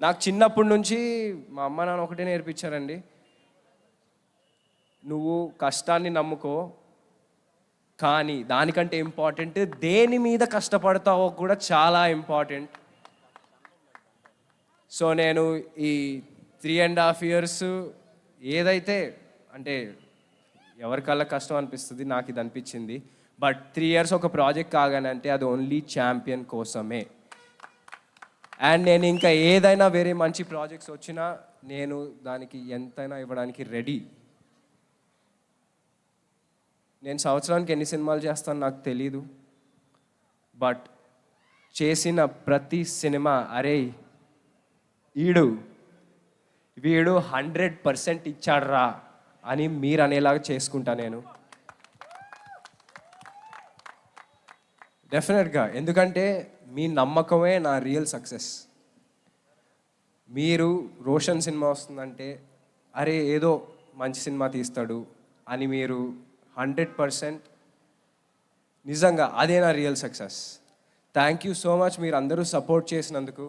నాకు చిన్నప్పటి నుంచి మా అమ్మ నాన్న ఒకటే నేర్పించారండి. నువ్వు కష్టాన్ని నమ్ముకో, కానీ దానికంటే ఇంపార్టెంట్ దేని మీద కష్టపడతావో కూడా చాలా ఇంపార్టెంట్. సో నేను ఈ 3.5 ఇయర్స్ ఏదైతే అంటే ఎవరికల్లా కష్టం అనిపిస్తుంది, నాకు ఇది అనిపించింది. బట్ 3 ఇయర్స్ ఒక ప్రాజెక్ట్ కాగానంటే అది ఓన్లీ ఛాంపియన్ కోసమే. అండ్ నేను ఇంకా ఏదైనా వేరే మంచి ప్రాజెక్ట్స్ వచ్చినా నేను దానికి ఎంతైనా ఇవ్వడానికి రెడీ. నేను సంవత్సరానికి ఎన్ని సినిమాలు చేస్తాను నాకు తెలీదు, బట్ చేసిన ప్రతి సినిమా అరే వీడు 100% ఇచ్చాడ్రా అని మీరు అనేలాగా చేసుకుంటా నేను డెఫినెట్గా. ఎందుకంటే మీ నమ్మకమే నా రియల్ సక్సెస్. మీరు రోషన్ సినిమా వస్తుందంటే అరే ఏదో మంచి సినిమా తీస్తాడు అని మీరు 100% నిజంగా అదే నా real success. Thank you so much మీరు అందరూ సపోర్ట్ చేసినందుకు.